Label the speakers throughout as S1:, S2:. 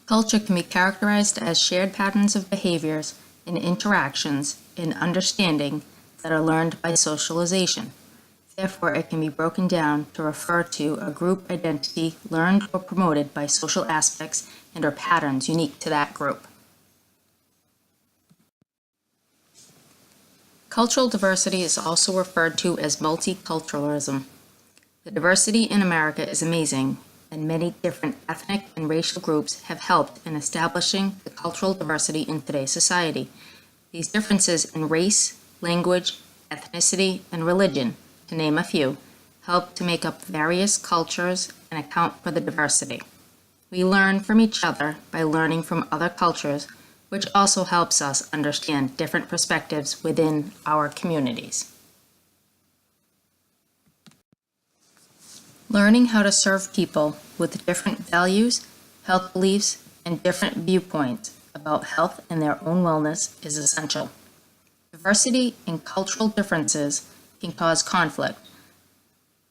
S1: Culture can be characterized as shared patterns of behaviors and interactions and understanding that are learned by socialization. Therefore, it can be broken down to refer to a group identity learned or promoted by social aspects and/or patterns unique to that group. Cultural diversity is also referred to as multiculturalism. The diversity in America is amazing, and many different ethnic and racial groups have helped in establishing the cultural diversity in today's society. These differences in race, language, ethnicity, and religion, to name a few, help to make up various cultures and account for the diversity. We learn from each other by learning from other cultures, which also helps us understand different perspectives within our communities. Learning how to serve people with different values, health beliefs, and different viewpoints about health and their own wellness is essential. Diversity and cultural differences can cause conflict,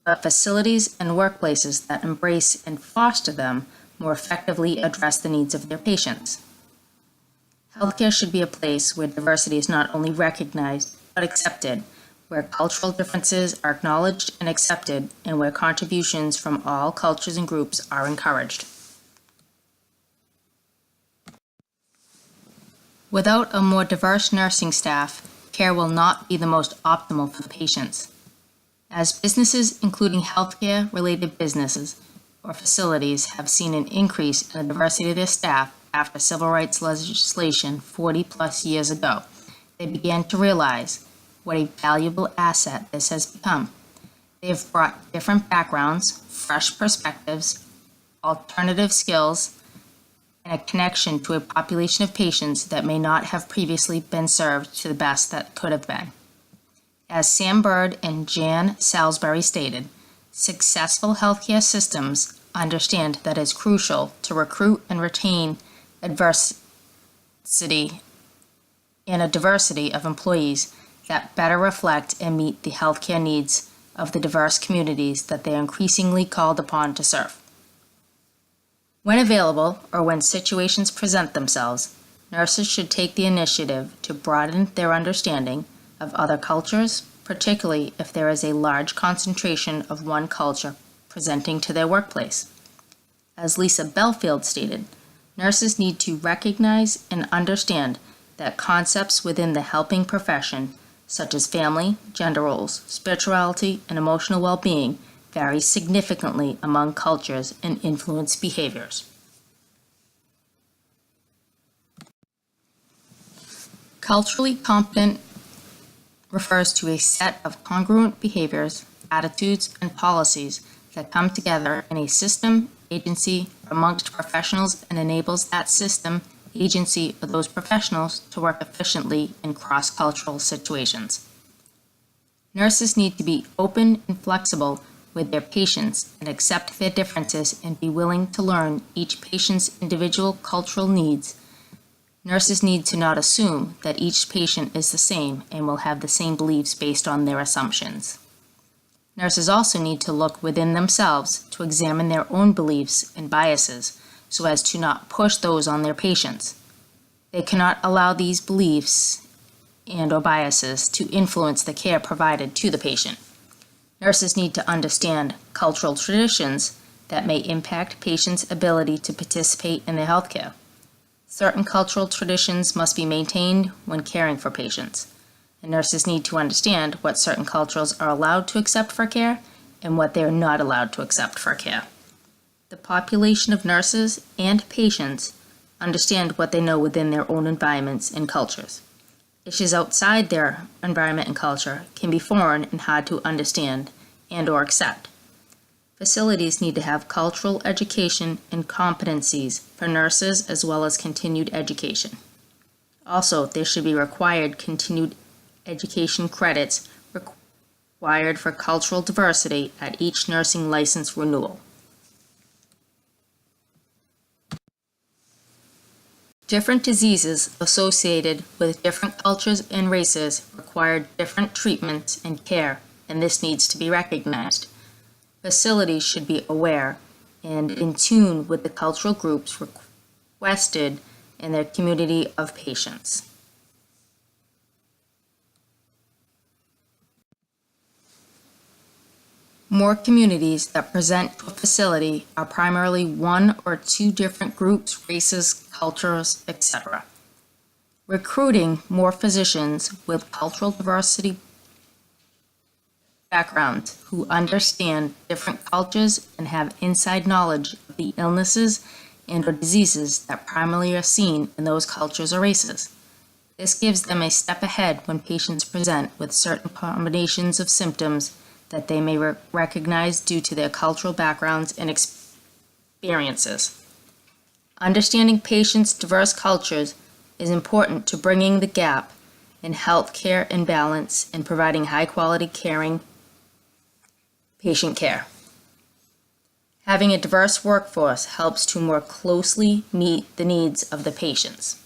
S1: but facilities and workplaces that embrace and foster them more effectively address the needs of their patients. Healthcare should be a place where diversity is not only recognized but accepted, where cultural differences are acknowledged and accepted, and where contributions from all cultures and groups are encouraged. Without a more diverse nursing staff, care will not be the most optimal for the patients. As businesses, including healthcare-related businesses or facilities, have seen an increase in the diversity of their staff after civil rights legislation 40-plus years ago, they began to realize what a valuable asset this has become. They have brought different backgrounds, fresh perspectives, alternative skills, and a connection to a population of patients that may not have previously been served to the best that could have been. As Sam Bird and Jan Salisbury stated, successful healthcare systems understand that it's crucial to recruit and retain diversity and a diversity of employees that better reflect and meet the healthcare needs of the diverse communities that they are increasingly called upon to serve. When available, or when situations present themselves, nurses should take the initiative to broaden their understanding of other cultures, particularly if there is a large concentration of one culture presenting to their workplace. As Lisa Belfield stated, nurses need to recognize and understand that concepts within the helping profession, such as family, gender roles, spirituality, and emotional well-being, vary significantly among cultures and influence behaviors. Culturally competent refers to a set of congruent behaviors, attitudes, and policies that come together in a system, agency, amongst professionals and enables that system, agency, or those professionals to work efficiently in cross-cultural situations. Nurses need to be open and flexible with their patients and accept their differences and be willing to learn each patient's individual cultural needs. Nurses need to not assume that each patient is the same and will have the same beliefs based on their assumptions. Nurses also need to look within themselves to examine their own beliefs and biases so as to not push those on their patients. They cannot allow these beliefs and/or biases to influence the care provided to the patient. Nurses need to understand cultural traditions that may impact patients' ability to participate in their healthcare. Certain cultural traditions must be maintained when caring for patients, and nurses need to understand what certain cultures are allowed to accept for care and what they are not allowed to accept for care. The population of nurses and patients understand what they know within their own environments and cultures. Issues outside their environment and culture can be foreign and hard to understand and/or accept. Facilities need to have cultural education and competencies for nurses as well as continued education. Also, there should be required continued education credits required for cultural diversity at each nursing license renewal. Different diseases associated with different cultures and races require different treatments and care, and this needs to be recognized. Facilities should be aware and in tune with the cultural groups requested in their community of patients. More communities that present to a facility are primarily one or two different groups, races, cultures, etc. Recruiting more physicians with cultural diversity backgrounds who understand different cultures and have inside knowledge of the illnesses and/or diseases that primarily are seen in those cultures or races. This gives them a step ahead when patients present with certain combinations of symptoms that they may recognize due to their cultural backgrounds and experiences. Understanding patients' diverse cultures is important to bringing the gap in healthcare imbalance and providing high-quality caring patient care. Having a diverse workforce helps to more closely meet the needs of the patients.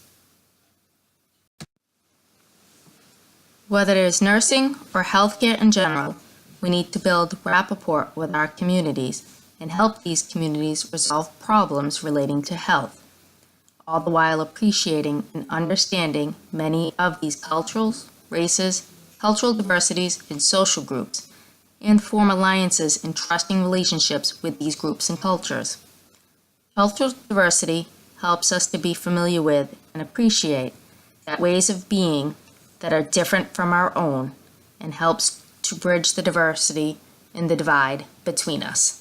S1: Whether it is nursing or healthcare in general, we need to build rapport with our communities and help these communities resolve problems relating to health, all the while appreciating and understanding many of these cultures, races, cultural diversities, and social groups, and form alliances and trusting relationships with these groups and cultures. Cultural diversity helps us to be familiar with and appreciate that ways of being that are different from our own and helps to bridge the diversity and the divide between us.